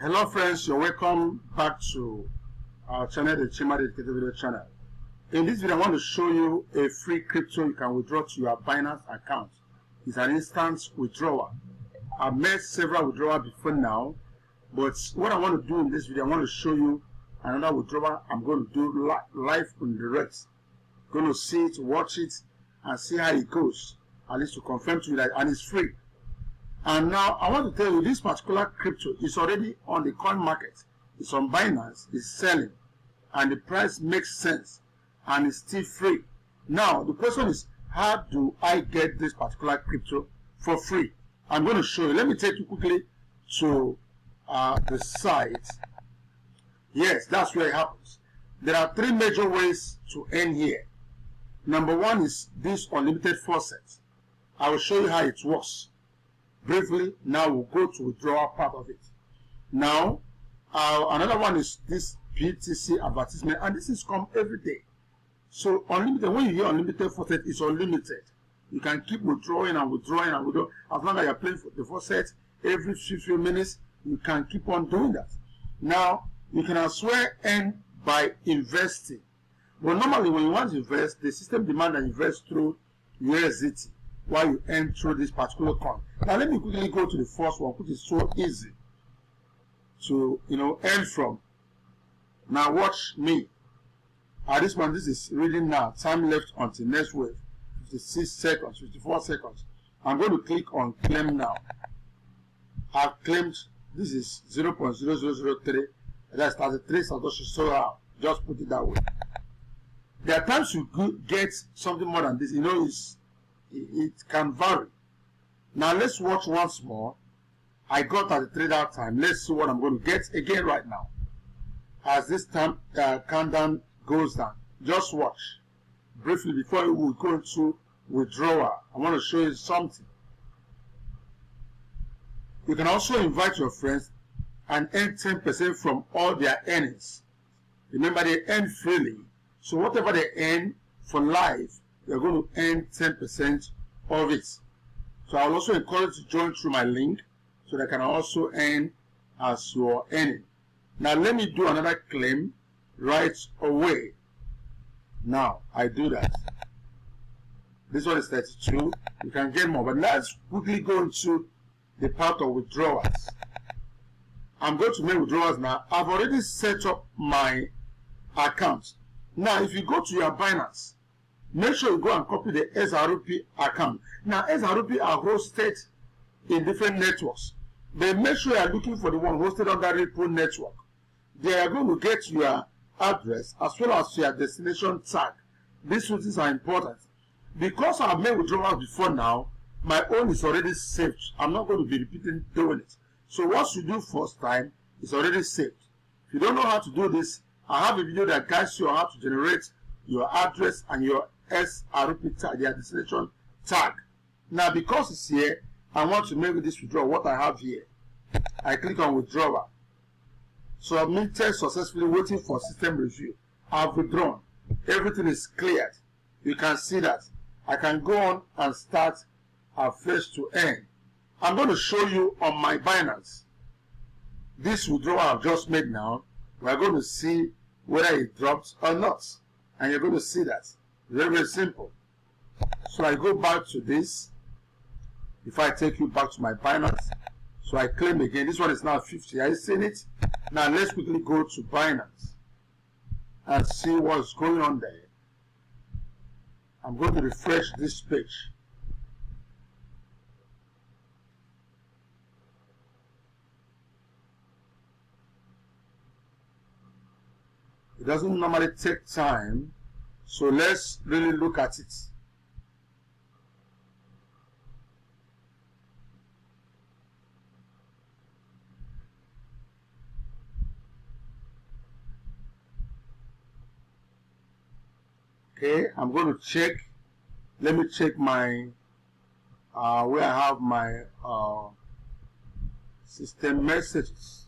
Hello friends, you're welcome back to our channel, the Chima Dedicated Video channel. In this video, I want to show you a free crypto you can withdraw to your Binance account. It's an instant withdrawal. I've made several withdrawals before now, but what I want to do in this video, I want to show you another withdrawal I'm going to do live on direct. Going to see it, watch it, and see how it goes. At least to confirm to you that, and it's free. And now I want to tell you this particular crypto is already on the coin market. It's on Binance, it's selling, and the price makes sense, and it's still free. Now the question is, how do I get this particular crypto for free? I'm going to show you. Let me take you quickly to the site. Yes, that's where it happens. There are three major ways to earn here. Number one is this unlimited faucet. I will show you how it works briefly. Now we'll go to withdrawal part of it. Now another one is this BTC advertisement, and this is come every day. So unlimited, when you hear unlimited faucet, it's unlimited. You can keep withdrawing and withdrawing and withdrawing as long as you're playing for the faucet every few minutes. You can keep on doing that. Now you can as well earn by investing, but normally when you want to invest, the system demands that you invest through USDT while you earn through this particular coin. Now let me quickly go to the first one, which is so easy to earn from. Now watch me. This one, this is reading now. Time left until next wave, 56 seconds, 54 seconds. I'm going to click on claim now. I've claimed. This is 0.0003. That's 33 satoshi. So just put it that way. There are times you get something more than this. It can vary. Now let's watch once more. I got 33 that time. Let's see what I'm going to get again right now. As this time countdown goes down, just watch briefly before we go into withdrawal. I want to show you something. You can also invite your friends and earn 10% from all their earnings. Remember, they earn freely, so whatever they earn for life, you're going to earn 10% of it. So I will also encourage you to join through my link so that I can also earn as you're earning. Now let me do another claim right away. Now I do that. This one is 32. You can get more, but let's quickly go into the part of withdrawals. I'm going to make withdrawals now. I've already set up my account. Now if you go to your Binance, make sure you go and copy the SRP account. Now SRP are hosted in different networks, but make sure you are looking for the one hosted on that Ripple network. They are going to get your address as well as your destination tag. These two things are important. Because I've made withdrawals before now, my own is already saved. I'm not going to be repeating doing it. So what you do first time is already saved. If you don't know how to do this, I have a video that guides you on how to generate your address and your SRP tag, your destination tag. Now because it's here, I want to make this withdrawal. What I have here, I click on withdrawal. Submitted successfully, waiting for system review. I've withdrawn. Everything is cleared. You can see that. I can go on and start afresh to earn. I'm going to show you on my Binance. This withdrawal I've just made now, we're going to see whether it drops or not. And you're going to see that. Very, very simple. So I go back to this. If I take you back to my Binance, so I claim again. This one is now 50. Are you seeing it? Now let's quickly go to Binance and see what's going on there. I'm going to refresh this page. It doesn't normally take time, so let's really look at it. Okay, I'm going to check. Let me check my where I have my system messages.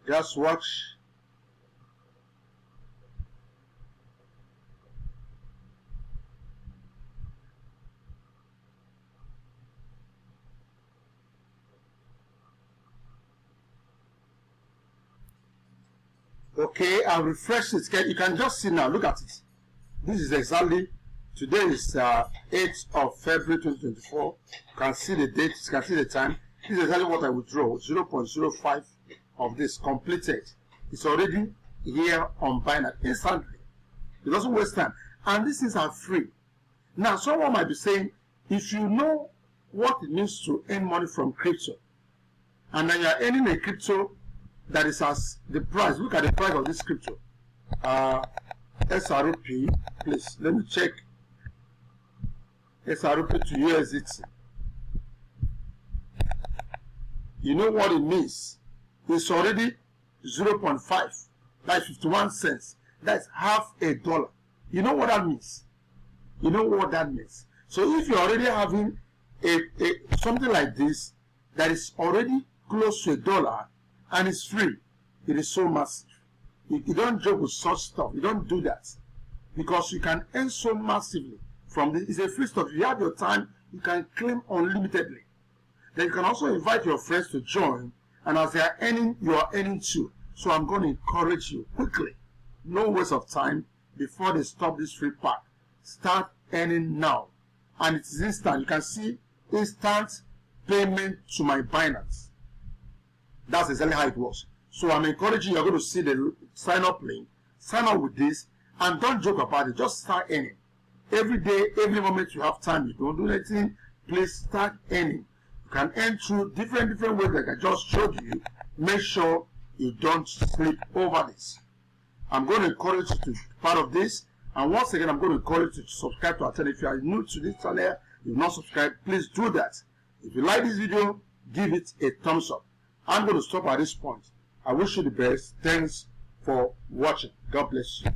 Just watch. Okay, I'll refresh it. You can just see now. Look at it. This is exactly, today is 8th of February 2024. You can see the date, you can see the time. This is exactly what I withdraw. 0.05 of this completed. It's already here on Binance instantly. It doesn't waste time. And these things are free. Now, someone might be saying, if you know what it means to earn money from crypto, and then you are earning a crypto that is as the price, look at the price of this crypto. SRP, please, let me check. SRP to USDT. You know what it means? It's already 0.5, that's 51 cents. That's half a dollar. You know what that means? You know what that means? So if you're already having something like this that is already close to $1 and it's free, it is so massive. You don't joke with such stuff. You don't do that, because you can earn so massively from this. It's a free stuff. If you have your time, you can claim unlimitedly. Then you can also invite your friends to join, and as they are earning, you are earning too. So I'm going to encourage you quickly, no waste of time, before they stop this free pack. Start earning now, and it is instant. You can see instant payment to my Binance. That's exactly how it works. So I'm encouraging you. You're going to see the sign up link. Sign up with this, and don't joke about it. Just start earning. Every day, every moment you have time, you don't do anything, please start earning. You can earn through different ways like I just showed you. Make sure you don't sleep over this. I'm going to encourage you to be part of this. And once again, I'm going to encourage you to subscribe to our channel. If you are new to this channel, you've not subscribed, please do that. If you like this video, give it a thumbs up. I'm going to stop at this point. I wish you the best. Thanks for watching. God bless you.